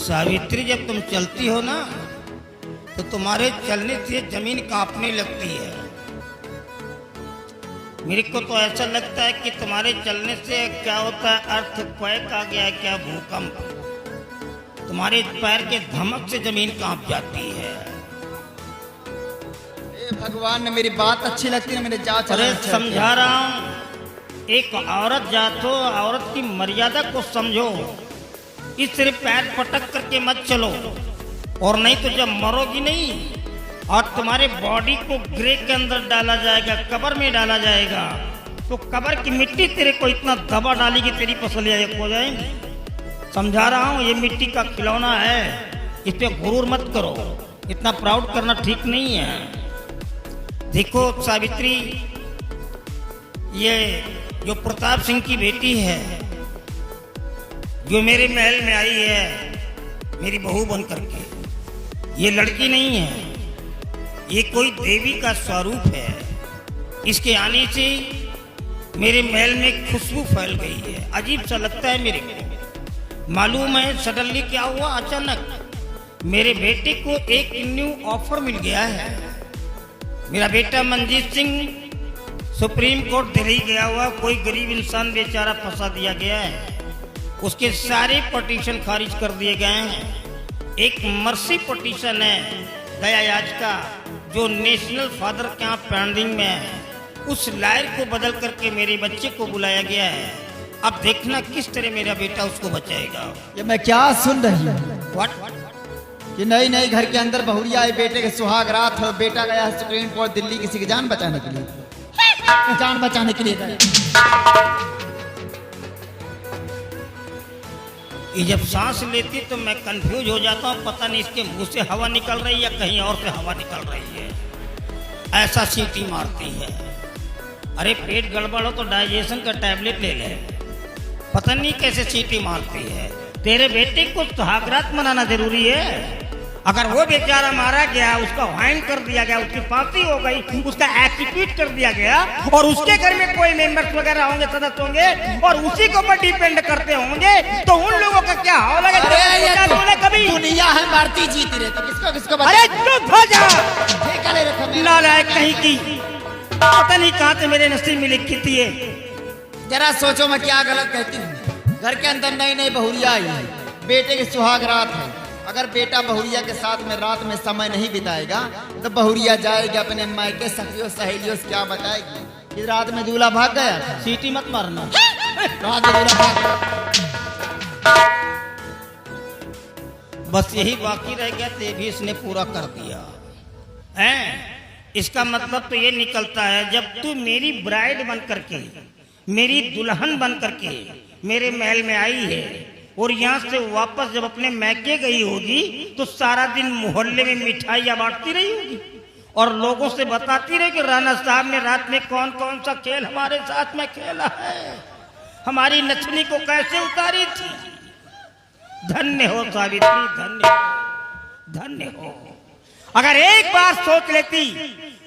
सावित्री, जब तुम चलती हो ना तो तुम्हारे चलने से जमीन कांपने लगती है। मेरे को तो ऐसा लगता है कि तुम्हारे चलने से क्या होता है, अर्थक्वेक आ गया है क्या, भूकंप। तुम्हारे पैर के धमक से जमीन कांप जाती है। भगवान ने मेरी बात अच्छी लगती है, मेरे जा अरे समझा रहा हूँ, एक औरत जात हो, औरत की मर्यादा को समझो। इस तरह पैर पटक करके मत चलो, और नहीं तो जब मरोगी नहीं और तुम्हारे बॉडी को ग्रे के अंदर डाला जाएगा, कब्र में डाला जाएगा, तो कब्र की मिट्टी तेरे को इतना दबा डालेगी तेरी पसलियां एक हो जाएंगी। समझा रहा हूँ, ये मिट्टी का खिलौना है, इस पे गुरूर मत करो, इतना प्राउड करना ठीक नहीं है। देखो सावित्री, ये जो प्रताप सिंह की बेटी है, जो मेरे महल में आई है मेरी बहू बन करके, ये लड़की नहीं है, ये कोई देवी का स्वरूप है। इसके आने से मेरे महल में खुशबू फैल गई है, अजीब सा लगता है मेरे को। मालूम है सडनली क्या हुआ, अचानक मेरे बेटे को एक न्यू ऑफर मिल गया है। मेरा बेटा मंजीत सिंह सुप्रीम कोर्ट दिल्ली गया हुआ, कोई गरीब इंसान बेचारा फंसा दिया गया है, उसके सारे पटिशन खारिज कर दिए गए हैं। एक मर्सी पटिशन है दया याचिका, जो नेशनल फादर के यहाँ पेंडिंग में है, उस लायर को बदल करके मेरे बच्चे को बुलाया गया है। अब देखना किस तरह मेरा बेटा उसको बचाएगा। ये मैं क्या सुन रही हूँ, व्हाट कि नई नई घर के अंदर बहुरिया आई, बेटे के सुहाग रात हो, बेटा गया है सुप्रीम कोर्ट दिल्ली किसी की जान बचाने के लिए, जान बचाने के लिए गए। ये जब सांस लेती तो मैं कंफ्यूज हो जाता हूँ, पता नहीं इसके मुंह से हवा निकल रही है या कहीं और से हवा निकल रही है, ऐसा सीटी मारती है। अरे पेट गड़बड़ हो तो डाइजेशन का टैबलेट ले ले, पता नहीं कैसे सीटी मारती है। तेरे बेटे को सुहागरात मनाना जरूरी है। अगर वो बेचारा मारा गया, उसका वाइन कर दिया गया, उसकी फांसी हो गई, उसका एक्सीक्यूट कर दिया गया, और उसके घर में कोई मेंबर्स वगैरह होंगे, सदस्य होंगे, और उसी के ऊपर डिपेंड करते होंगे, तो उन लोगों का क्या हाल लगेगा? कभी दुनिया हमारी जीती रहती, किसको किसको अरे चुप हो जा, नालायक कहीं की, पता नहीं कहाँ से मेरे नसीब में लिखी थी ये। जरा सोचो मैं क्या गलत कहती हूँ। घर के अंदर नई नई बहुरिया आई है, बेटे की सुहाग रात है, अगर बेटा बहुरिया के साथ में रात में समय नहीं बिताएगा तो बहुरिया जाएगी अपने मायके सखियों सहेलियों से क्या बताएगी कि रात में दूल्हा भाग गया था। सीटी मत मारना, रात में दूल्हा भाग गया। बस यही बाकी रह गया, ते भी इसने पूरा कर दिया है। इसका मतलब तो ये निकलता है, जब तू मेरी ब्राइड बन करके, मेरी दुल्हन बन करके मेरे महल में आई है, और यहाँ से वापस जब अपने मैके गई होगी, तो सारा दिन मोहल्ले में मिठाइयाँ बांटती रही होगी और लोगों से बताती रही कि राणा साहब ने रात में कौन कौन सा खेल हमारे साथ में खेला है, हमारी नथनी को कैसे उतारी थी। धन्य हो सावित्री, धन्य धन्य हो। अगर एक बार सोच लेती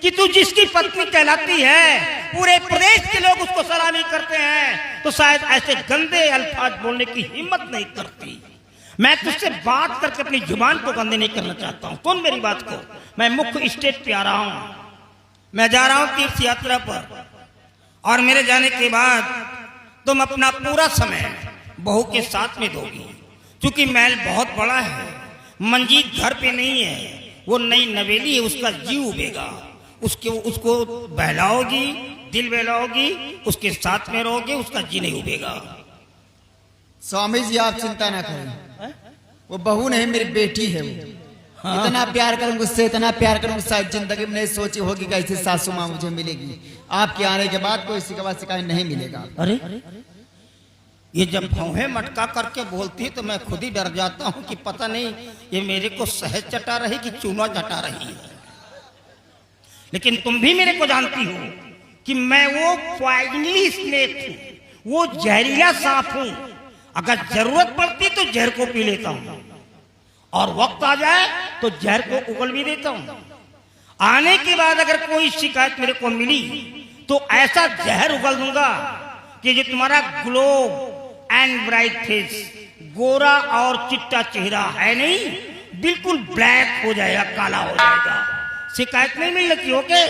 कि तू जिसकी पत्नी कहलाती है, पूरे प्रदेश के लोग उसको सलामी करते हैं, तो शायद ऐसे गंदे अल्फाज बोलने की हिम्मत नहीं करती। मैं तुझसे बात करके अपनी जुबान को गंदे नहीं करना चाहता हूँ। सुन मेरी बात को, मैं मुख्य स्टेज पे आ रहा हूँ, मैं जा रहा हूँ तीर्थ यात्रा पर, और मेरे जाने के बाद तुम अपना पूरा समय बहू के साथ में दोगी। क्योंकि महल बहुत बड़ा है, मंजीत घर पे नहीं है, वो नई नवेली है, उसका जीव उबेगा, उसको बहलाओगी, दिल बहलाओगी, उसके साथ में रहोगे, उसका जी नहीं उबेगा। स्वामी जी आप चिंता ना करें, वो बहू नहीं मेरी बेटी है। वो हाँ? इतना प्यार करूंगा उससे, इतना प्यार करूंगा, शायद जिंदगी में नहीं सोची होगी कि ऐसी सासू माँ मुझे मिलेगी। आपके आने के बाद कोई शिकायत नहीं मिलेगा। अरे ये जब भौहें मटका करके बोलती है तो मैं खुद ही डर जाता हूँ कि पता नहीं ये मेरे को सहज चटा रही कि चूना चटा रही है। लेकिन तुम भी मेरे को जानती हो कि मैं वो पॉइजनली स्नेक हूँ, वो जहरीला सांप हूँ। अगर जरूरत पड़ती तो जहर को पी लेता हूँ, और वक्त आ जाए तो जहर को उगल भी देता हूं। आने के बाद अगर कोई शिकायत मेरे को मिली तो ऐसा जहर उगल दूंगा कि जो तुम्हारा ग्लो एंड ब्राइट फेस, गोरा और चिट्टा चेहरा है नहीं, बिल्कुल ब्लैक हो जाएगा, काला हो जाएगा। शिकायत नहीं मिल रही, ओके?